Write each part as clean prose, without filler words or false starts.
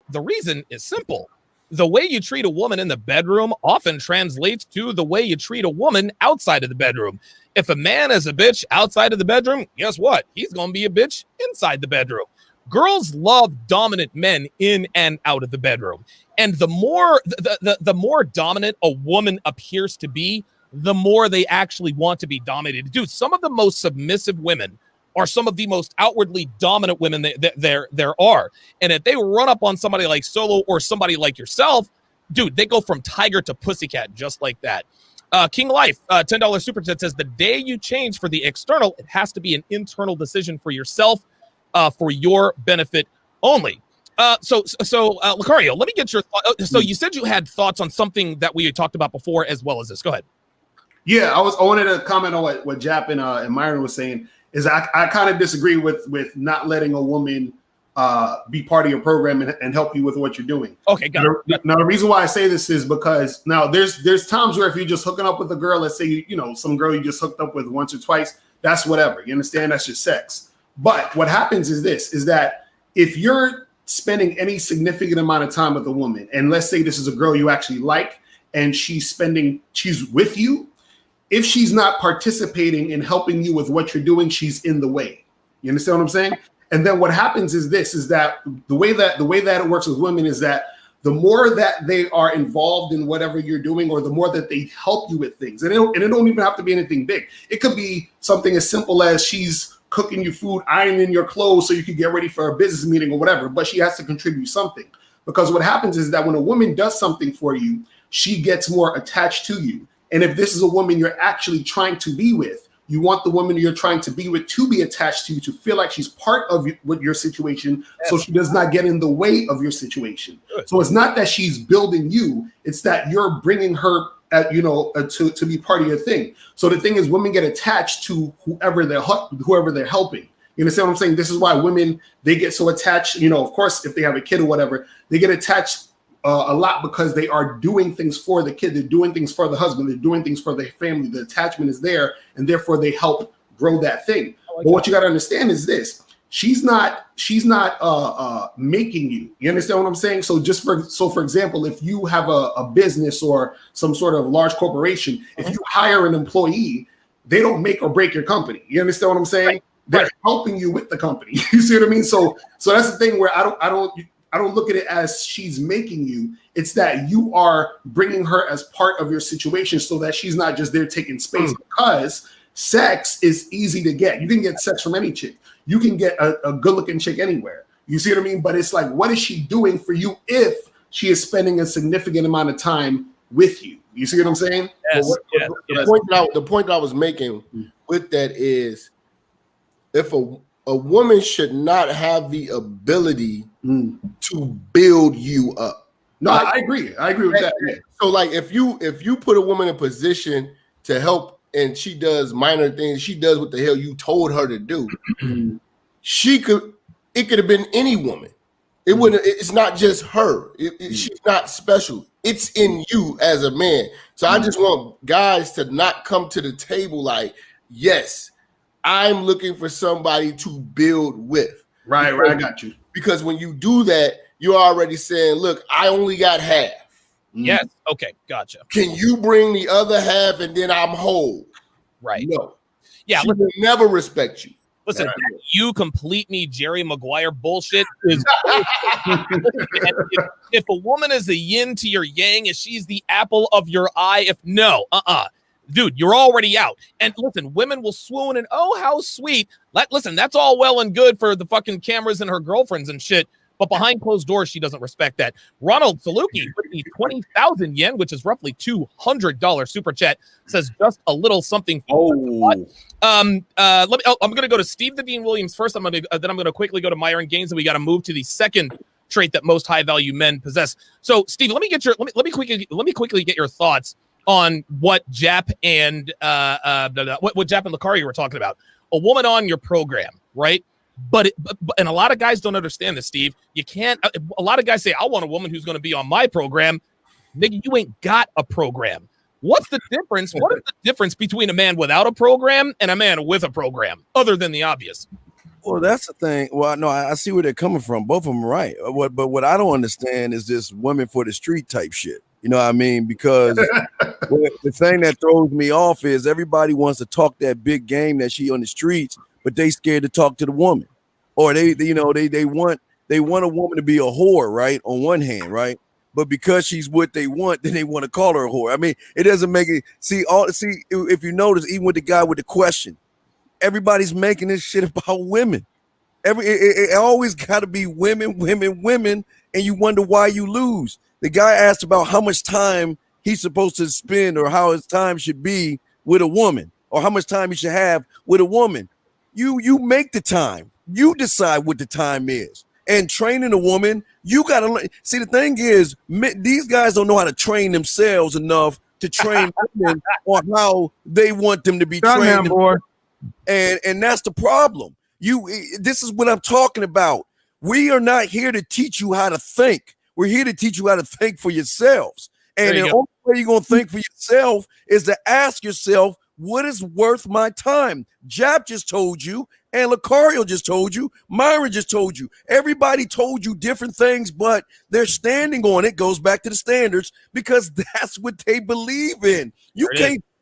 The reason is simple. The way you treat a woman in the bedroom often translates to the way you treat a woman outside of the bedroom. If a man is a bitch outside of the bedroom, guess what? He's going to be a bitch inside the bedroom. Girls love dominant men in and out of the bedroom. And the more dominant a woman appears to be, the more they actually want to be dominated. Dude, some of the most submissive women are some of the most outwardly dominant women there are. And if they run up on somebody like Solo or somebody like yourself, dude, they go from tiger to pussycat just like that. King Life, $10 super chat says, the day you change for the external, it has to be an internal decision for yourself, for your benefit only. So Lucario, let me get your thoughts. So you said you had thoughts on something that we had talked about before as well as this. Go ahead. Yeah, I wanted to comment on what Jap and Myron was saying. Is I kind of disagree with not letting a woman be part of your program and help you with what you're doing. Okay, got it. Now the reason why I say this is because now there's times where if you're just hooking up with a girl, let's say some girl you just hooked up with once or twice, that's whatever. You understand? That's just sex. But what happens is that if you're spending any significant amount of time with a woman, and let's say this is a girl you actually like, and she's with you. If she's not participating in helping you with what you're doing, she's in the way. You understand what I'm saying? And then what happens is that the way that it works with women is that the more that they are involved in whatever you're doing, or the more that they help you with things, and it don't even have to be anything big. It could be something as simple as she's cooking you food, ironing your clothes so you can get ready for a business meeting or whatever, but she has to contribute something. Because what happens is that when a woman does something for you, she gets more attached to you. And if this is a woman you're actually trying to be with, you want the woman you're trying to be with to be attached to you, to feel like she's part of your situation, so she does not get in the way of your situation. Good. So it's not that she's building you, it's that you're bringing her to be part of your thing. So the thing is, women get attached to whoever they're helping. You understand what I'm saying? This is why women, they get so attached, of course, if they have a kid or whatever, they get attached a lot because they are doing things for the kid. They're doing things for the husband. They're doing things for their family. The attachment is there, and therefore they help grow that thing. But what you got to understand is this: she's not making you. You understand what I'm saying? So for example, if you have a business or some sort of large corporation, if you hire an employee, they don't make or break your company. You understand what I'm saying? Right. They're helping you with the company. You see what I mean? So that's the thing where I don't look at it as she's making you. It's that you are bringing her as part of your situation, so that she's not just there taking space. Because sex is easy to get. You can get sex from any chick. You can get a good-looking chick anywhere. You see what I mean? But it's like, what is she doing for you if she is spending a significant amount of time with you? You see what I'm saying? Yes. The point I was making with that is, if a woman should not have the ability to build you up. No, I agree. I agree with that. Yeah. So, like, if you put a woman in a position to help, and she does minor things, she does what the hell you told her to do. It could have been any woman. It wouldn't. It's not just her. She's not special. It's in you as a man. So I just want guys to not come to the table like, yes, I'm looking for somebody to build with. Right, I got you. Because when you do that, you're already saying, look, I only got half. Yes. Okay, gotcha. Can you bring the other half and then I'm whole? Right. No. Yeah. She will never respect you. Listen, you complete me Jerry Maguire bullshit is if a woman is a yin to your yang, if she's the apple of your eye, dude, you're already out. And listen, women will swoon and, oh, how sweet. Listen, that's all well and good for the fucking cameras and her girlfriends and shit. But behind closed doors, she doesn't respect that. Ronald Saluki with the 20,000 yen, which is roughly $200 super chat, says just a little something. I'm going to go to Steve the Dean Williams first. Then I'm going to quickly go to Myron Gaines, and we got to move to the second trait that most high value men possess. So, Steve, let me quickly get your thoughts on what Jap and what Jap and Lucario were talking about. A woman on your program, right? But a lot of guys don't understand this, Steve. You can't. A lot of guys say, "I want a woman who's going to be on my program." Nigga, you ain't got a program. What's the difference? What is the difference between a man without a program and a man with a program, other than the obvious? Well, that's the thing. Well, no, I see where they're coming from. Both of them are right. But what I don't understand is this women for the street type shit. You know what I mean? Because the thing that throws me off is everybody wants to talk that big game that she on the streets, but they scared to talk to the woman, or they want a woman to be a whore, right? On one hand, right? But because she's what they want, then they want to call her a whore. I mean, it doesn't make it. See, if you notice, even with the guy with the question, everybody's making this shit about women. It always got to be women, and you wonder why you lose. The guy asked about how much time he's supposed to spend or how his time should be with a woman or how much time he should have with a woman. You make the time. You decide what the time is. And training a woman, you got to learn. See, the thing is, these guys don't know how to train themselves enough to train women on how they want them to be trained. And that's the problem. This is what I'm talking about. We are not here to teach you how to think. We're here to teach you how to think for yourselves. And the only way you're going to think for yourself is to ask yourself, what is worth my time? Jap just told you, and Lucario just told you, Myron just told you. Everybody told you different things, but they're standing on it. Goes back to the standards because that's what they believe in.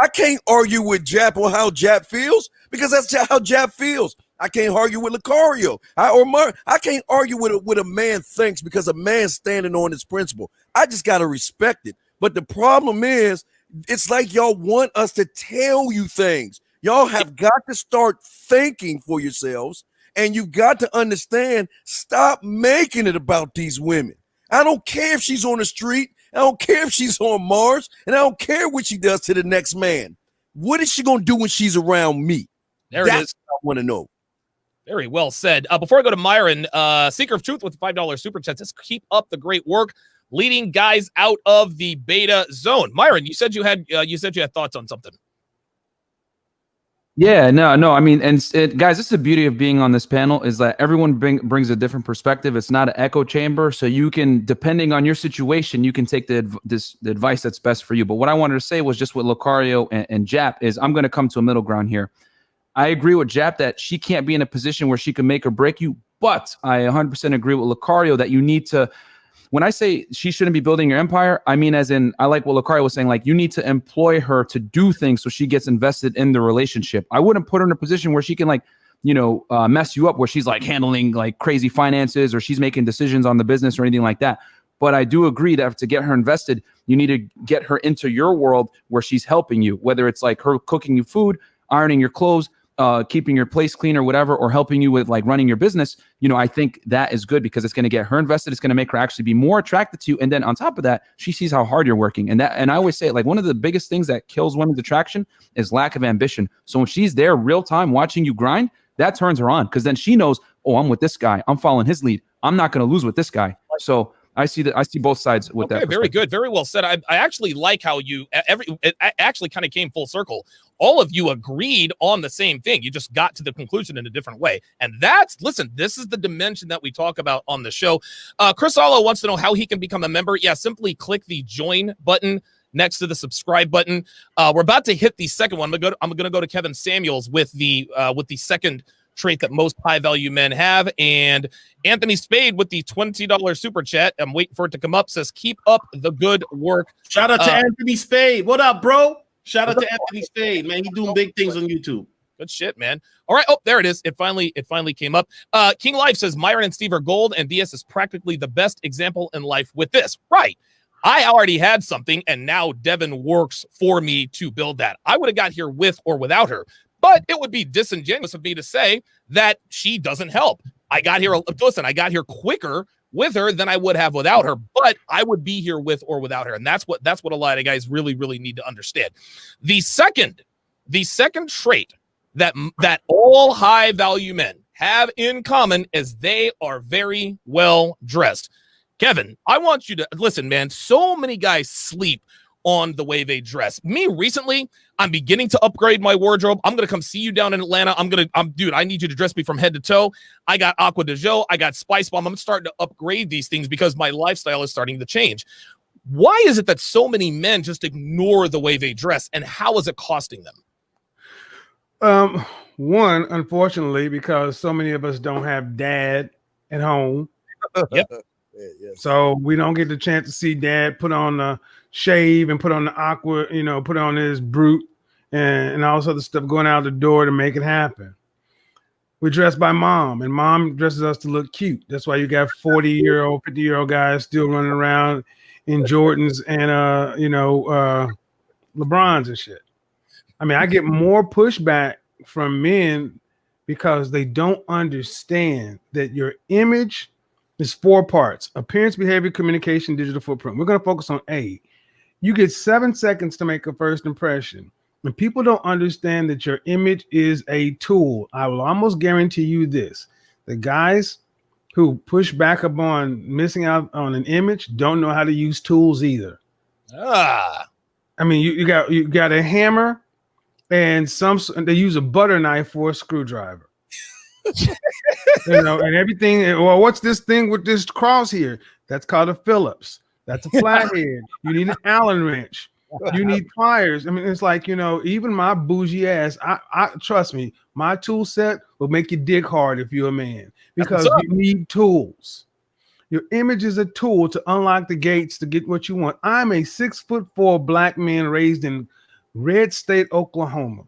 I can't argue with Jap on how Jap feels because that's how Jap feels. I can't argue with Lucario. I can't argue with what a man thinks because a man's standing on his principle. I just got to respect it. But the problem is, it's like y'all want us to tell you things. Y'all have got to start thinking for yourselves, and you've got to understand, stop making it about these women. I don't care if she's on the street. I don't care if she's on Mars, and I don't care what she does to the next man. What is she going to do when she's around me? That's what I want to know. Very well said. Before I go to Myron, Seeker of Truth with $5 super chat says, keep up the great work leading guys out of the beta zone. Myron, you said you had thoughts on something. Yeah, no. I mean, guys, this is the beauty of being on this panel is that everyone brings a different perspective. It's not an echo chamber, so you can, depending on your situation, you can take the advice that's best for you. But what I wanted to say was just with Lucario and Jap is I'm going to come to a middle ground here. I agree with Jap that she can't be in a position where she can make or break you, but I 100% agree with Lucario that you need to. When I say she shouldn't be building your empire, I mean as in, I like what Lucario was saying, like you need to employ her to do things so she gets invested in the relationship. I wouldn't put her in a position where she can mess you up, where she's like handling like crazy finances or she's making decisions on the business or anything like that. But I do agree that to get her invested, you need to get her into your world where she's helping you, whether it's like her cooking you food, ironing your clothes, keeping your place clean or whatever, or helping you with like running your business. I think that is good because it's going to get her invested. It's going to make her actually be more attracted to you. And then on top of that, she sees how hard you're working. And I always say, like, one of the biggest things that kills women's attraction is lack of ambition. So when she's there real time watching you grind, that turns her on because then she knows, oh, I'm with this guy. I'm following his lead. I'm not going to lose with this guy. So I see both sides with that. Very good. Very well said. I actually like how it actually kind of came full circle. All of you agreed on the same thing. You just got to the conclusion in a different way. And this is the dimension that we talk about on the show. Chris Allo wants to know how he can become a member. Yeah, simply click the join button next to the subscribe button. We're about to hit the second one. I'm going to go to Kevin Samuels with the second trait that most high value men have. And Anthony Spade with the $20 super chat, I'm waiting for it to come up, says, keep up the good work. Shout out to Anthony Spade. What up, bro? Shout out to Anthony Spade, man. He's doing big things on YouTube. Good shit, man. All right. Oh, there it is. It finally came up. King Life says Myron and Steve are gold, and DS is practically the best example in life with this. Right. I already had something, and now Devin works for me to build that. I would have got here with or without her. But it would be disingenuous of me to say that she doesn't help. I got here quicker with her than I would have without her, but I would be here with or without her. And that's what a lot of guys really, really need to understand. The second trait that all high value men have in common is they are very well dressed. Kevin, I want you to listen, man. So many guys sleep on the way they dress. Me recently, I'm beginning to upgrade my wardrobe. I'm going to come see you down in Atlanta. Dude, I need you to dress me from head to toe. I got Aqua de Jo. I got Spice Bomb. I'm starting to upgrade these things because my lifestyle is starting to change. Why is it that so many men just ignore the way they dress, and how is it costing them? One, unfortunately, because so many of us don't have dad at home. Yep. Yes. So we don't get the chance to see dad put on the shave and put on the aqua, put on his brute and all this other stuff going out the door to make it happen. We're dressed by mom, and mom dresses us to look cute. That's why you got 40-year-old, 50-year-old guys still running around in Jordans and LeBrons and shit. I mean, I get more pushback from men because they don't understand that your image is 4 parts: appearance, behavior, communication, digital footprint. We're going to focus on A. You get 7 seconds to make a first impression. And people don't understand that your image is a tool. I will almost guarantee you this. The guys who push back upon missing out on an image don't know how to use tools either. Ah. I mean, you got a hammer and they use a butter knife for a screwdriver. And everything. Well, what's this thing with this cross here? That's called a Phillips. That's a flathead. You need an Allen wrench. You need pliers. I mean, it's like, even my bougie ass, I trust me, my tool set will make you dig hard if you're a man, because you need tools. Your image is a tool to unlock the gates to get what you want. I'm a 6'4" black man raised in Red State, Oklahoma,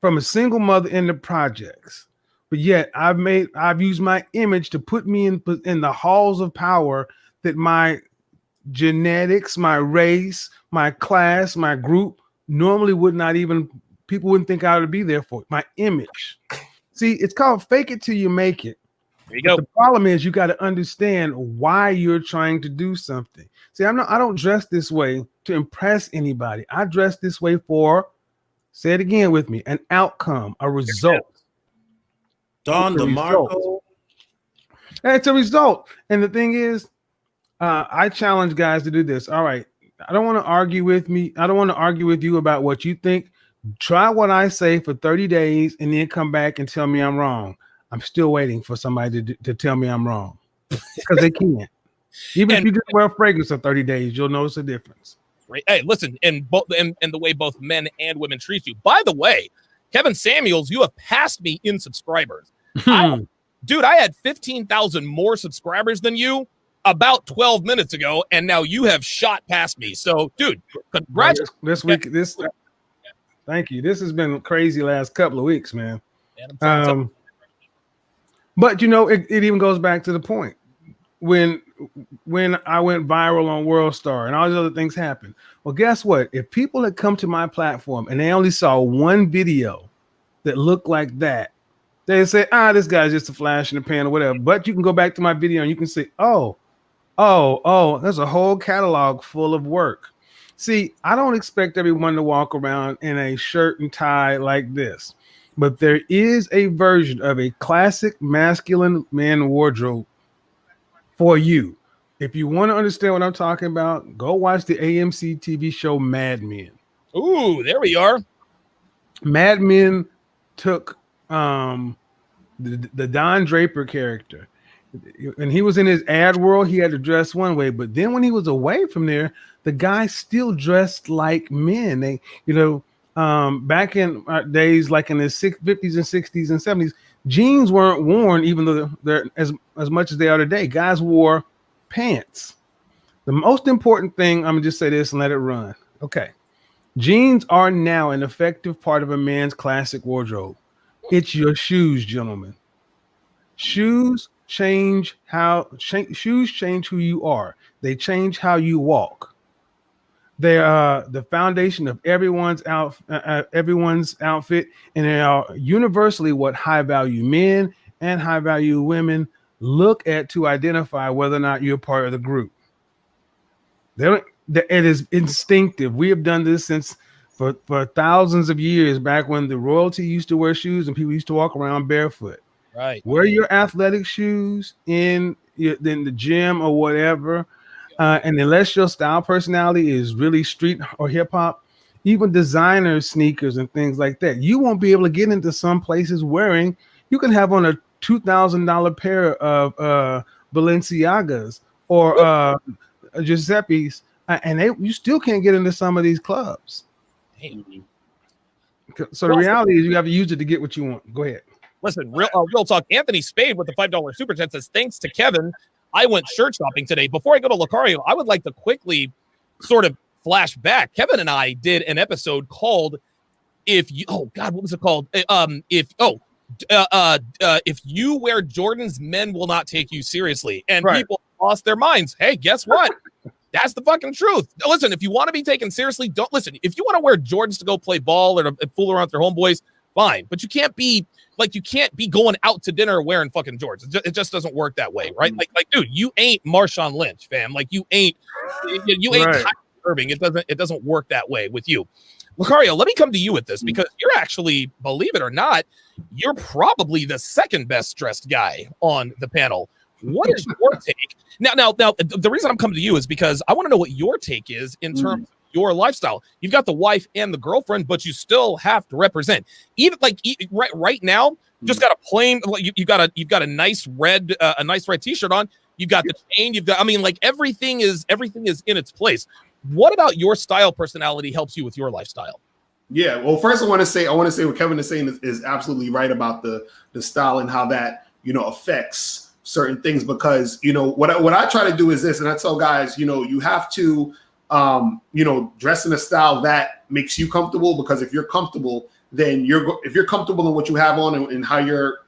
from a single mother in the projects. But yet I've used my image to put me in the halls of power that my genetics, my race, my class, my group normally people wouldn't think I would be there for. My image. See, it's called fake it till you make it. There you go. The problem is you got to understand why you're trying to do something. See, I don't dress this way to impress anybody. I dress this way for, say it again with me, an outcome, a result. Don DeMarco. And it's a result. And the thing is, I challenge guys to do this. All right. I don't want to argue with me. I don't want to argue with you about what you think. Try what I say for 30 days and then come back and tell me I'm wrong. I'm still waiting for somebody to tell me I'm wrong, because they can't. Even if you just wear a fragrance for 30 days, you'll notice a difference. Hey, listen, and the way both men and women treat you. By the way, Kevin Samuels, you have passed me in subscribers. Dude, I had 15,000 more subscribers than you about 12 minutes ago, and now you have shot past me. So, dude, congratulations. Thank you. This has been crazy last couple of weeks, man. But it even goes back to the point when I went viral on World Star and all these other things happened. Well, guess what? If people had come to my platform and they only saw one video that looked like that, they say, this guy's just a flash in the pan or whatever. But you can go back to my video and you can say, oh, there's a whole catalog full of work. See, I don't expect everyone to walk around in a shirt and tie like this. But there is a version of a classic masculine man wardrobe for you. If you want to understand what I'm talking about, go watch the AMC TV show Mad Men. Ooh, there we are. Mad Men took the Don Draper character. When he was in his ad world, he had to dress one way. But then when he was away from there, the guy still dressed like men. They, back in days, like in the 50s and 60s and 70s, jeans weren't worn, even though they're as much as they are today. Guys wore pants. The most important thing, I'm gonna just say this and let it run. Okay. Jeans are now an effective part of a man's classic wardrobe. It's your shoes, gentlemen. Shoes change who you are. They change how you walk. They are the foundation of everyone's outfit, and they are universally what high value men and high value women look at to identify whether or not you're part of the group. It is instinctive. We have done this for thousands of years, back when the royalty used to wear shoes and people used to walk around barefoot. Right. Wear your athletic shoes in the gym or whatever. And unless your style personality is really street or hip hop, even designer sneakers and things like that, you won't be able to get into some places wearing. You can have on a $2,000 pair of Balenciagas or Giuseppe's, and you still can't get into some of these clubs. Damn. So the reality is you have to use it to get what you want. Go ahead. Listen, real talk. Anthony Spade with the $5 super chat says, thanks to Kevin, I went shirt shopping today. Before I go to Lucario, I would like to quickly sort of flash back. Kevin and I did an episode called "If You." Oh God, what was it called? If you wear Jordans, men will not take you seriously, and people lost their minds. Hey, guess what? That's the fucking truth. Listen, if you want to be taken seriously, don't listen. If you want to wear Jordans to go play ball or to fool around with your homeboys, fine. But you can't be going out to dinner wearing fucking Jordans. It just doesn't work that way, right? Like, dude, you ain't Marshawn Lynch, fam. Like, you ain't Kyrie Irving. It doesn't work that way with you. Lucario, let me come to you with this because you're actually, believe it or not, you're probably the second best dressed guy on the panel. What is your take? Now, the reason I'm coming to you is because I want to know what your take is in terms of your lifestyle. You've got the wife and the girlfriend, but you still have to represent. Even right now, just got a plain. You've got a nice red T-shirt on. You've got the chain. Everything is in its place. What about your style personality helps you with your lifestyle? Yeah, well, first I want to say what Kevin is saying is absolutely right about the style and how that affects certain things, because what I try to do is this, and I tell guys, you have to dress in a style that makes you comfortable, because if you're comfortable, then if you're comfortable in what you have on and how you're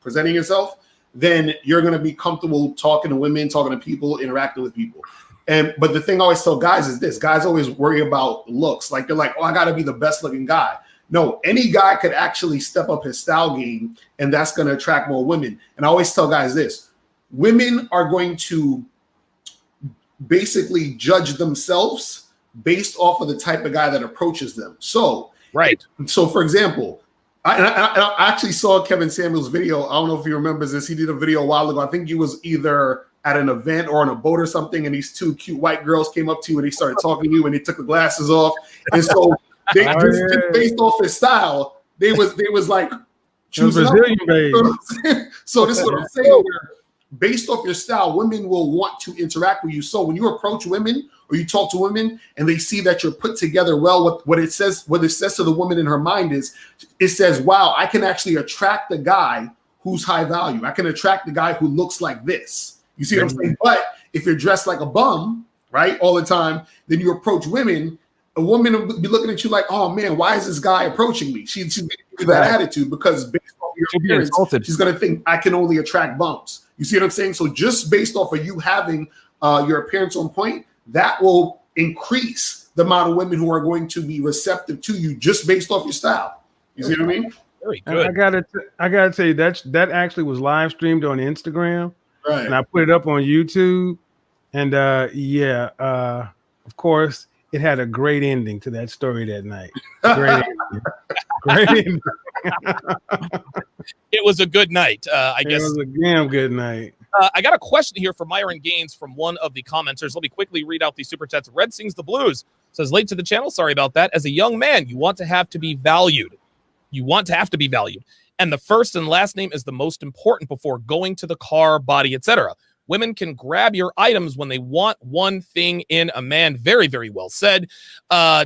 presenting yourself, then you're going to be comfortable talking to women, talking to people, interacting with people. But the thing I always tell guys is this: guys always worry about looks. Like, they're like, oh, I got to be the best looking guy. No, any guy could actually step up his style game, and that's going to attract more women. And I always tell guys this: women are going to basically judge themselves based off of the type of guy that approaches them. So, for example, I actually saw Kevin Samuel's video. I don't know if he remembers this. He did a video a while ago. I think he was either at an event or on a boat or something, and these two cute white girls came up to you and they started talking to you, and they took the glasses off. And so they just based off his style, they was like choosing Brazilian babe. So this is what I'm saying. Based off your style, women will want to interact with you. So when you approach women or you talk to women and they see that you're put together well, what it says to the woman in her mind is, it says, wow, I can actually attract the guy who's high value. I can attract the guy who looks like this. You see what I'm saying? But if you're dressed like a bum, right, all the time, then you approach women, a woman will be looking at you like, oh man, why is this guy approaching me? She's going to give that attitude, because based off your appearance, she's going to think I can only attract bums. You see what I'm saying? So just based off of you having your appearance on point, that will increase the amount of women who are going to be receptive to you just based off your style. You see what I mean? Very good. I gotta tell you, that actually was live streamed on Instagram, right? And I put it up on YouTube, and of course, it had a great ending to that story that night. Great ending. Great ending. It was a good night. I guess it was a damn good night. I got a question here from Myron Gaines from one of the commenters. Let me quickly read out the super chats. Red Sings the Blues says, late to the channel. Sorry about that. As a young man, you want to have to be valued. And the first and last name is the most important before going to the car, body, etc. Women can grab your items when they want one thing in a man. Very, very well said.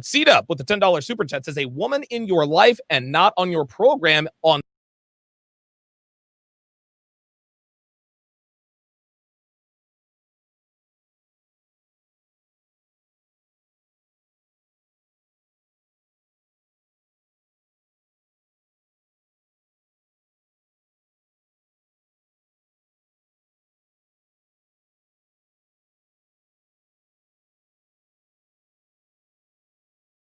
Seed Up with the $10 super chat says, a woman in your life and not on your program on